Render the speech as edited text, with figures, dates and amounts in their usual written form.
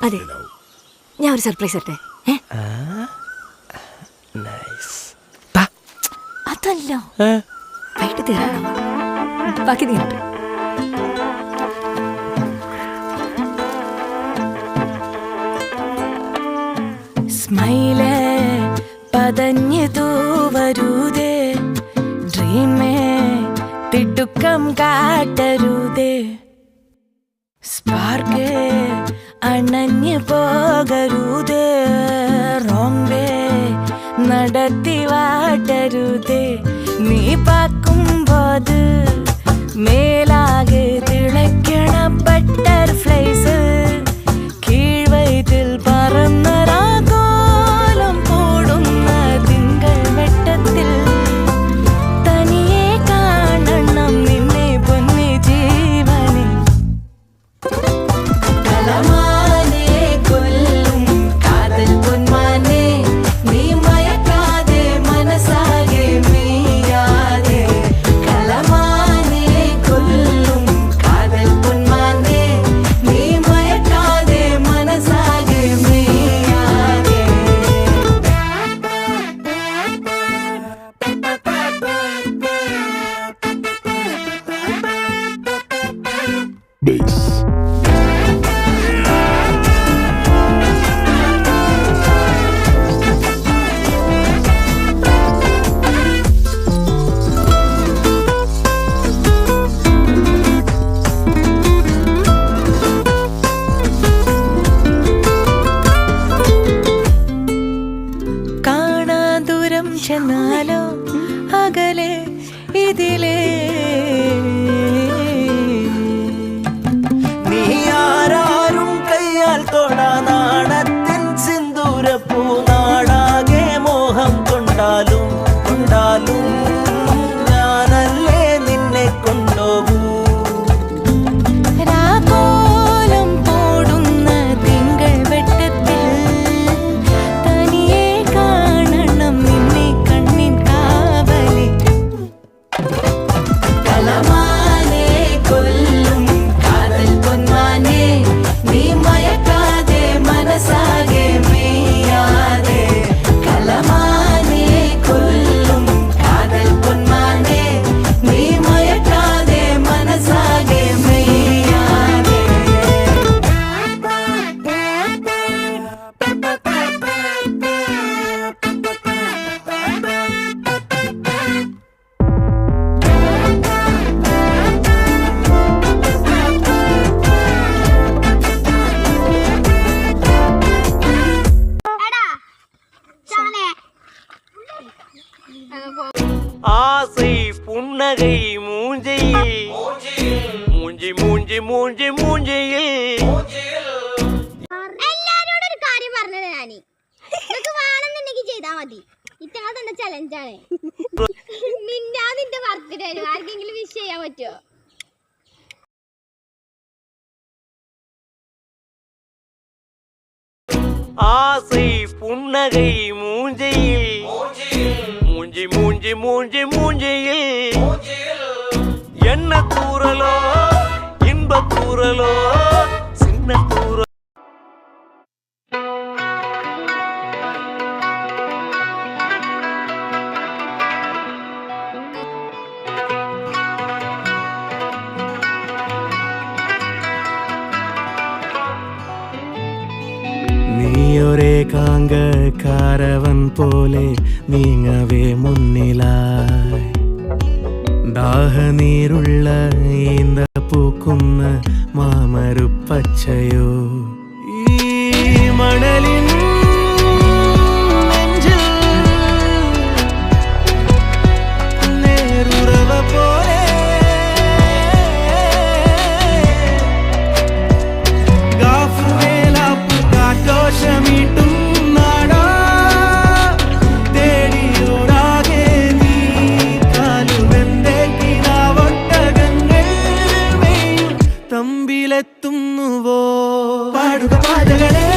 അതെ, ഞാൻ ഒരു സർപ്രൈസ് തരട്ടെ? അതല്ല, വൈകിട്ട് തരാണോ? ബാക്കി നീട്ട്. സ്മൈലേ പതഞ്ഞു തൂവരുതേ, ഡ്രീമേ തിടുക്കം കാട്ടരുതേ, സ്പാർക്ക് അണഞ്ഞു പോകരുതേ, റോങ് വേ നടത്തി വാട്ടരുതേ. നീ പാക്കുമ്പോത് മേലാകെ തിളയ്ക്കണ ബട്ടർഫ്ലൈസ്, കീഴ്വയറ്റിൽ പറന്നരാഗോലം പോടുന്ന തിങ്കൾ വെട്ടത്തിൽ തനിയെ കാണണം നിന്നെ പൊന്നി ജീവനെ. കലമാനെ കൊല്ലും കാതൽ പൊന്മാനെ, നീ മയക്കാതെ മനസ്സാകെ മെയ്യാതെ. കലമാനെ കൊല്ലും കാതൽ പൊന്മാനെ, നീ മയക്കാതെ മനസ്സാകെ മെയ്യാതെ. കാണാൻ ദൂരം ചെന്നാലോ അകലെ ഇതിലേ, നീ ആരാരും കയ്യാൽ തൊടാ നാണത്തിൻ സിന്ദൂര പൂനാടാകെ മോഹം കൊണ്ടാലും കൊണ്ടാലും ഞാനല്ലേ നിന്നെ കൊണ്ടുപോകൂ. രാഗോലം പോടുന്ന തിങ്കൾ വെട്ടത്തിൽ തനിയെ കാണണം നിന്നെ കണ്ണിൻ കാവലി. കലമാനെ കൊല്ലും കാതൽ പൊന്മാനെ, നീ മയക്കാതെ മനസ്സാകെ മെയ്യാതെ. കലമാനെ കൊല്ലും കാതൽ പൊന്മാനെ, നീ മയക്കാതെ മനസ്സാകെ മെയ്യാതെ. ஆசை புன்னகை மூஞ்சையில், மூஞ்சி மூஞ்சி மூஞ்சி மூஞ்சியில். എല്ലാരോടും ഒരു കാര്യം പറഞ്ഞത് ഞാന്, നിനക്ക് വേണമെന്നുണ്ടെങ്കിൽ ചെയ്താ മതി. ഇറ്റങ്ങൾ തന്നെ ചലഞ്ചാണ്. നിന്റെ ബർത്ത്ഡേ ആർക്കെങ്കിലും വിഷ് ചെയ്യാൻ പറ്റുമോ? ஆசை புன்னகை மூஞ்சையில், மூஞ்சி மூஞ்சி மூஞ்சி மூஞ்சியில். என்ன தூரலோ இன்ப தூரலோ சின்ன தூரலோ. നീയൊരേകാങ്ക കാരവൻ പോലെ നീങ്ങവേ മുന്നിലായി, ദാഹനീരുള്ള ഈന്ത പൂക്കുന്ന മാമരുപ്പച്ചയോ. ഈ മണലിൻ നെഞ്ചിൽ നേരുറവ പോലെ ഗാഫുവേലാപ്പു കാറ്റോഷമീട്ടും നാടാ, തേടിയോടാകെ നീ കാലുവെന്റെ കിനാവൊട്ടകങ്ങൾ മെയ്യും തമ്പിലെത്തുന്നുവോ. പാടുക പാതകളെ